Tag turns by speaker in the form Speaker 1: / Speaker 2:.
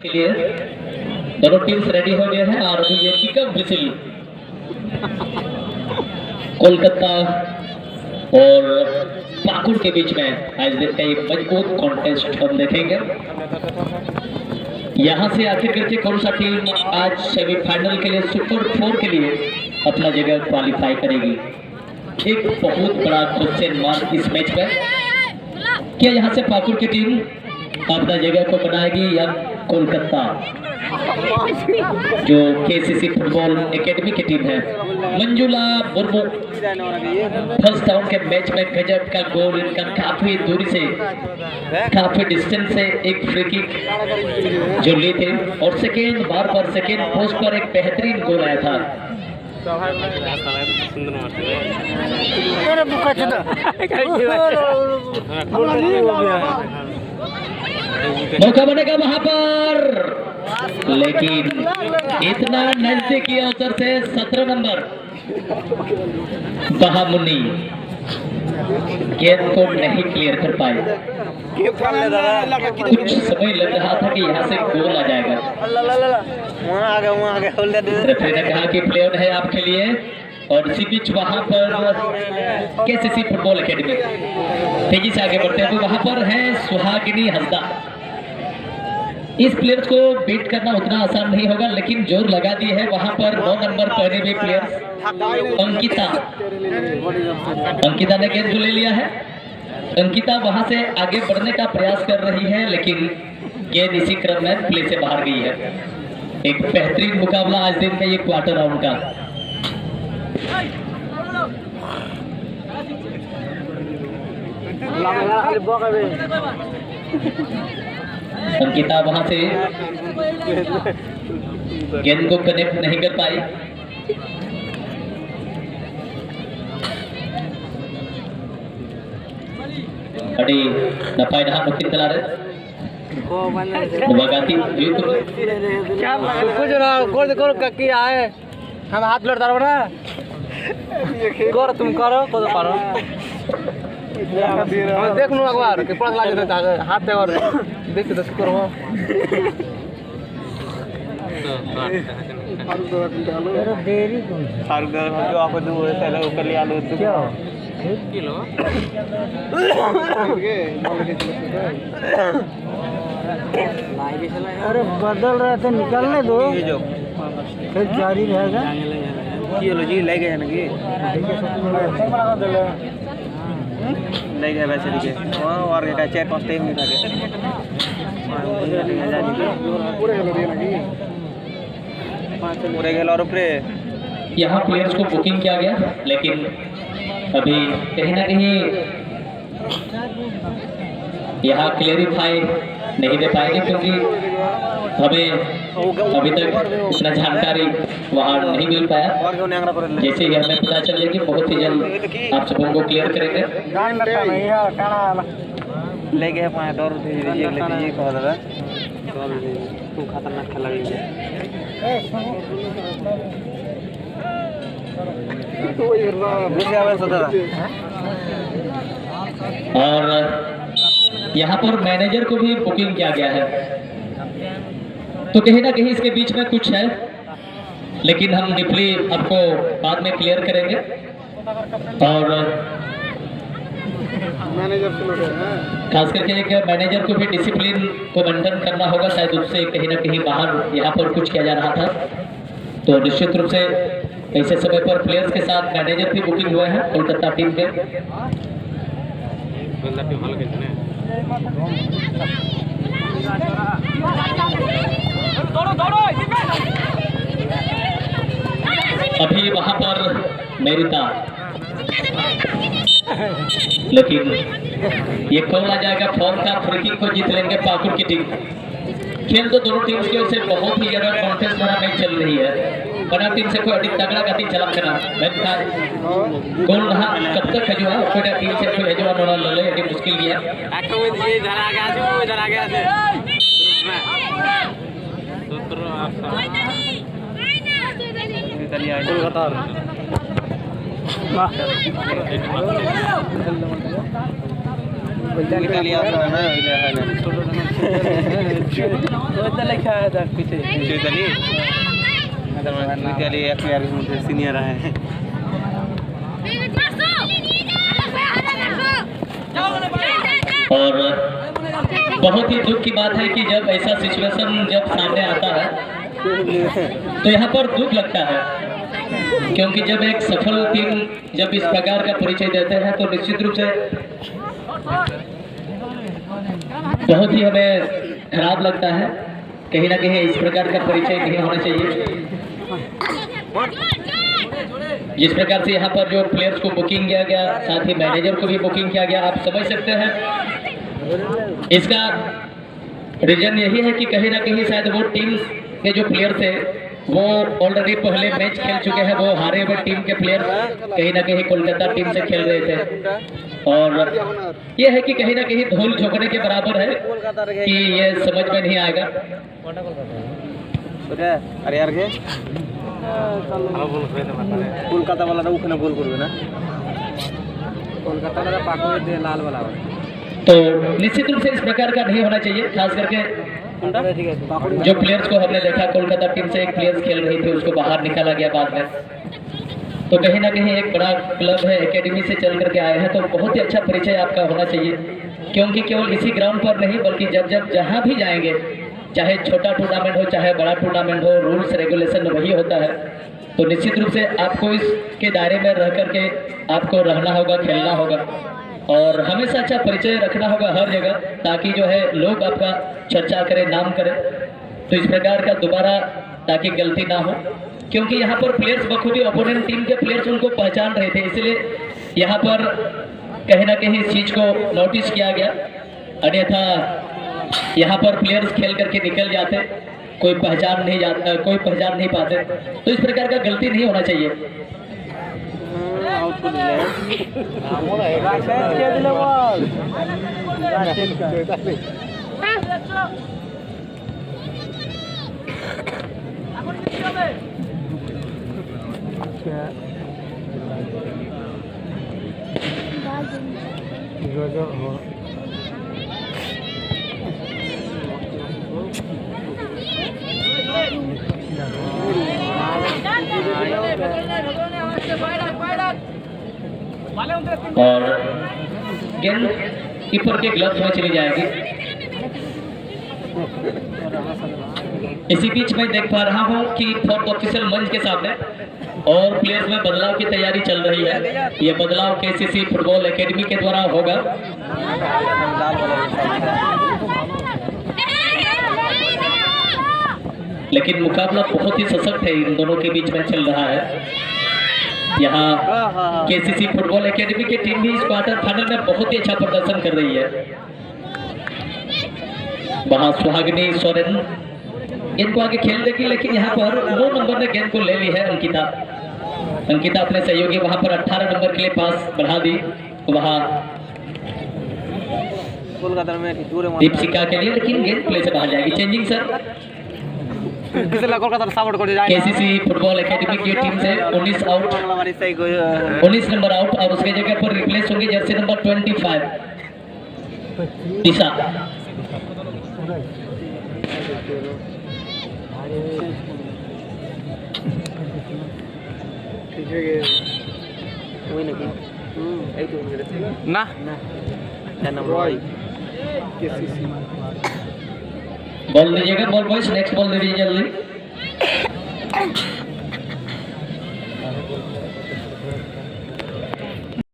Speaker 1: के लिए दोनों टीम्स रेडी हो गए हैं और अभी ये किकअप विसिल कोलकाता और पाकुड़ के बीच में आज दिन का एक मजबूत कॉन्टेस्ट हम देखेंगे। यहाँ से आखिर करके कौन सा टीम आज सेमीफाइनल के लिए सुपर 4 के लिए अपना जगह क्वालिफाई करेगी। एक बहुत बड़ा क्वेश्चन मार्क इस मैच में, क्या यहाँ से पाकुड़ की टीम अपना जगह को बनाएगी या कोलकाता जो केसीसी फुटबॉल एकेडमी की टीम है। मंजुला मुर्मू फर्स्ट राउंड के मैच में गजब का गोल, इनका काफी दूरी से काफी डिस्टेंस से एक फ्री किक जो ली थे और सेकेंड बार पर सेकेंड पोस्ट पर एक बेहतरीन गोल आया था। मौका बनेगा वहां पर, लेकिन इतना नजदीकी अवसर से 17 नंबर बहामुनी गेंद को नहीं क्लियर कर पाए। कुछ समय लग रहा था कि यहाँ से गोल आ जाएगा। रेफरी ने कहा कि प्ले ऑन है आपके लिए और इसी बीच वहां पर केसीसी फुटबॉल एकेडमी तेजी से आगे बढ़ते हैं। तो वहां पर है सुहागिनी हंसदा। इस प्लेयर्स को बीट करना उतना आसान नहीं होगा, लेकिन जोर लगा दी है वहां पर 9 नंबर पहने हुए प्लेयर्स अंकिता ने गेंद को ले लिया है। अंकिता वहां से आगे बढ़ने का प्रयास कर रही है, लेकिन गेंद इसी क्रम में प्ले से बाहर गई है। एक बेहतरीन मुकाबला आज दिन का ये क्वार्टर राउंड का। अंकिता वहां से गेंद को कनेक्ट नहीं कर पाई। अड़ी नपाइना मुकिन तला रे बगाती क्या कुछ ना कोर ककी आए हम हाथ लड़ता रहो ना कर तुम करो को तो पारो देख लो एक बार कि पास लाग देता है हाथ दे और देख तो करो। अरे देरी कौन फारूक जो आप दो पहले ऊपर ले आलो तो क्या 1 किलो अरे बदल रहा था निकालने दो फिर जारी रहेगा। किलो जी ले गए ना कि ले गए वैसे लिखे वहां और का 4-5 टाइम नहीं था पूरे गेल और ऊपर यहाँ प्लेयर्स को बुकिंग किया गया, लेकिन अभी कहीं ना कहीं यहाँ क्लेरिफाई नहीं दे पाएंगे क्योंकि हमें अभी तक इतना जानकारी वहाँ नहीं मिल पाया। जैसे ही हमें पता चल जाएगी बहुत ही जल्द आप सबों को क्लियर करेंगे। ले गए खतरनाक खेला और यहाँ पर मैनेजर को भी बुकिंग किया गया है, तो कहीं ना कहीं इसके बीच में कुछ है, लेकिन हम डीपली आपको बाद में क्लियर करेंगे। और खास करके एक मैनेजर को भी डिसिप्लिन को मेंटेन करना होगा, शायद उससे कहीं ना कहीं बाहर यहाँ पर कुछ किया जा रहा था। तो निश्चित रूप से ऐसे समय पर प्लेयर्स के साथ मैनेजर भी बुकिंग हुए हैं कोलकाता टीम के। अभी वहां पर मेरिता, लेकिन ये कौन आ जाएगा फॉर्म का फ्री किक को जीत लेंगे पाकुड़ की टीम। खेल तो दोनों टीम की ओर से बहुत ही ज्यादा कॉन्टेस्ट भरा मैच चल रही है। बना टीम से कोई अधिक तगड़ा गति चला करना कौन रहा कब तक है जो है कोई टीम से कोई जो नोड़ा ले ले मुश्किल भी है। इधर आ गया जो इधर आ गया
Speaker 2: ইতালিয়া আছে না ওইটা লেখা আছে পিছে ইতালি इताली एक प्लेयर मुझे सीनियर है
Speaker 1: और बहुत ही दुख की बात है कि जब ऐसा सिचुएशन जब सामने आता है तो यहाँ पर दुख लगता है, क्योंकि जब एक सफल टीम जब इस प्रकार का परिचय देते हैं तो निश्चित रूप से बहुत ही हमें खराब लगता है। कहीं ना कहीं इस प्रकार का परिचय नहीं होना चाहिए। जिस प्रकार से यहाँ पर जो प्लेयर्स को बुकिंग किया गया, साथ ही मैनेजर को भी बुकिंग किया गया, आप समझ सकते हैं इसका रीजन यही है कि कहीं ना कहीं शायद वो टीम के जो प्लेयर थे वो ऑलरेडी पहले मैच खेल चुके हैं। वो हारे हुए टीम के प्लेयर कहीं ना कहीं कोलकाता टीम से खेल रहे थे, और ये है कि कहीं ना कहीं धूल झोंकने के बराबर है कि ये समझ में नहीं आएगा।
Speaker 2: अरे यार के कोलकाता वाला उखने गोल कर ना, कोलकाता वाला पाकुड़ दे लाल वाला।
Speaker 1: तो निश्चित रूप से इस प्रकार का नहीं होना चाहिए, खास करके जो प्लेयर्स को हमने देखा कोलकाता टीम से एक प्लेयर्स खेल रही थी उसको बाहर निकाला गया बाद में। तो कहीं ना कहीं एक बड़ा क्लब है, एकेडमी से चल करके आए हैं, तो बहुत ही अच्छा परिचय आपका होना चाहिए। क्योंकि केवल इसी ग्राउंड पर नहीं बल्कि जब जब जहाँ भी जाएंगे, चाहे छोटा टूर्नामेंट हो चाहे बड़ा टूर्नामेंट हो, रूल्स रेगुलेशन वही होता है। तो निश्चित रूप से आपको इसके दायरे में रह करके आपको रहना होगा, खेलना होगा, और हमेशा अच्छा परिचय रखना होगा हर जगह, ताकि जो है लोग आपका चर्चा करें, नाम करें। तो इस प्रकार का दोबारा ताकि गलती ना हो, क्योंकि यहाँ पर प्लेयर्स बखूबी ओपोनेंट टीम के प्लेयर्स उनको पहचान रहे थे, इसलिए यहाँ पर कहीं ना कहीं इस चीज़ को नोटिस किया गया। अन्यथा यहाँ पर प्लेयर्स खेल करके निकल जाते, कोई पहचान नहीं पाते। तो इस प्रकार का गलती नहीं होना चाहिए। और गेंद कीपर के ग्लव्स में चली जाएगी। इसी बीच मैं देख पा रहा हूं कि फोर्थ ऑफिशियल मंच के सामने और प्लेयर्स में बदलाव की तैयारी चल रही है। ये बदलाव केसीसी फुटबॉल एकेडमी के द्वारा होगा। लेकिन मुकाबला बहुत ही सशक्त है, इन दोनों के बीच में चल रहा है। यहाँ केसीसी फुटबॉल एकेडमी की टीम भी इस क्वार्टर फाइनल में बहुत ही अच्छा प्रदर्शन कर रही है। वहाँ सुहागिनी सोरेन इनको आगे खेल देगी, लेकिन यहाँ पर 9 नंबर ने गेंद को ले ली है अंकिता अपने सहयोगी वहाँ पर 18 नंबर के लिए पास बढ़ा दी। वहाँ दीपशिका के लिए, लेकिन गेंद प्ले से बाहर जाएगी। Changing sir KCC football academy की टीम से 19 नंबर आउट, और उसके जगह पर रिप्लेस होंगी जर्सी नंबर 25 दिशा।
Speaker 2: ना
Speaker 1: बॉल दीजिएगा, बॉल बॉयज नेक्स्ट बॉल दे दीजिए जल्दी।